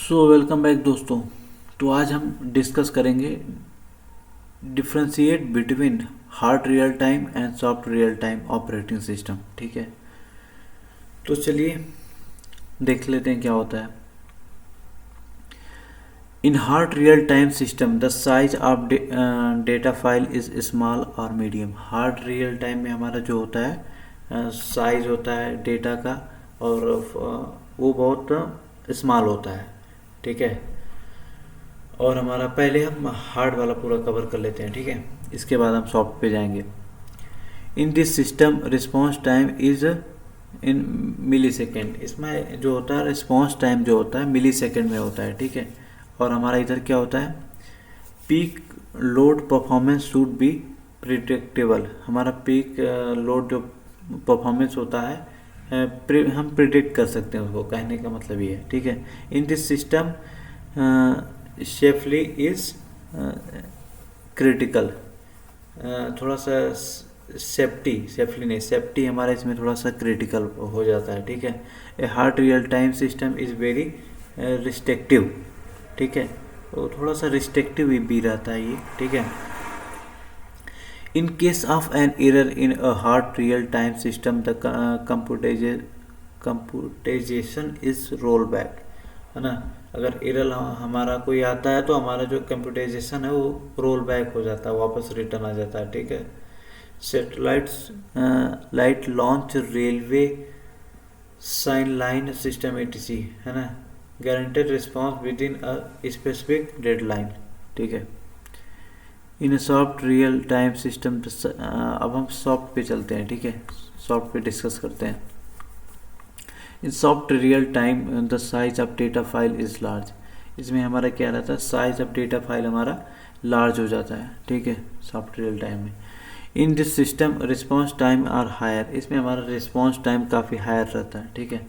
Welcome back दोस्तों। तो आज हम डिस्कस करेंगे differentiate between hard real time and soft real time operating system. ठीक है, तो चलिए देख लेते हैं क्या होता है। In hard real time system the size of data file is small और मीडियम। हार्ड रियल टाइम में हमारा जो होता है साइज होता है डेटा का, और वो बहुत स्मॉल होता है। ठीक है, और हमारा पहले हम हार्ड वाला पूरा कवर कर लेते हैं। ठीक है, इसके बाद हम सॉफ्ट पे जाएंगे। In this system response time is in millisecond. इसमें जो होता है रिस्पॉन्स टाइम जो होता है मिली सेकेंड में होता है। ठीक है, और हमारा इधर क्या होता है, peak load performance should be predictable. हमारा पीक लोड जो परफॉर्मेंस होता है हम प्रिडिक्ट कर सकते हैं उसको, कहने का मतलब ये है। ठीक है, इन this system safely is critical. थोड़ा सा सेफ्टी नहीं, सेफ्टी हमारा इसमें थोड़ा सा क्रिटिकल हो जाता है। ठीक है, a hard real time system is very restrictive. ठीक है, तो थोड़ा सा रिस्ट्रिक्टिव भी रहता है ये। ठीक है, in case of an error in a hard real time system the computation is roll back, है ना। अगर एरर हमारा कोई आता है तो हमारा जो कंप्यूटेजेशन है वो रोल बैक हो जाता है, वापस रिटर्न आ जाता है। ठीक है, satellites light launch railway sign line system etc, है ना, guaranteed response within a specific deadline. ठीक है, in soft real time system. अब हम सॉफ्ट पे चलते हैं। ठीक है, सॉफ्ट पे डिस्कस करते हैं। In soft real time the size of data file is large. इसमें हमारा क्या रहता है, साइज ऑफ डेटा फाइल हमारा लार्ज हो जाता है। ठीक है, सॉफ्ट रियल टाइम में। In this system response time are higher. इसमें हमारा रिस्पॉन्स टाइम काफ़ी हायर रहता है। ठीक है,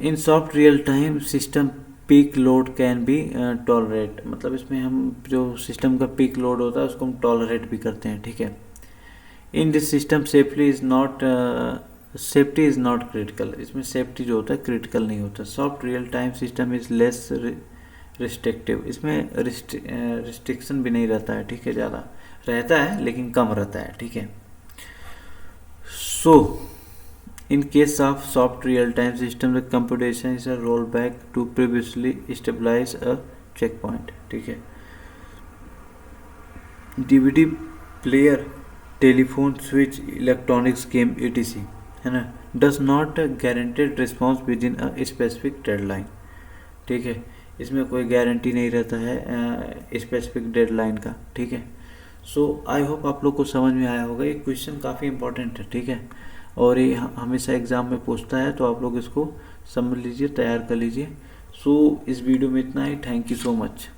in soft real time system peak load can be tolerate. मतलब इसमें हम जो सिस्टम का पीक लोड होता है उसको हम टॉलरेट भी करते हैं। ठीक है, इन this system safety is not critical. इसमें सेफ्टी जो होता है क्रिटिकल नहीं होता। Soft real time system is less restrictive. इसमें रिस्ट्रिक्शन भी नहीं रहता है। ठीक है, ज़्यादा रहता है लेकिन कम रहता है। ठीक है, सो in case of soft real-time system the computation is a rollback to previously stabilize a checkpoint. ठीक है, DVD player, telephone switch, electronics game etc, है ना, does not guaranteed response within a specific deadline. ठीक है, इसमें कोई guarantee नहीं रहता है स्पेसिफिक डेडलाइन का। ठीक है, सो आई होप आप लोग को समझ में आया होगा। ये क्वेश्चन काफ़ी इंपॉर्टेंट है। ठीक है, और ये हमेशा एग्ज़ाम में पूछता है, तो आप लोग इसको समझ लीजिए, तैयार कर लीजिए। सो इस वीडियो में इतना ही। Thank you so much.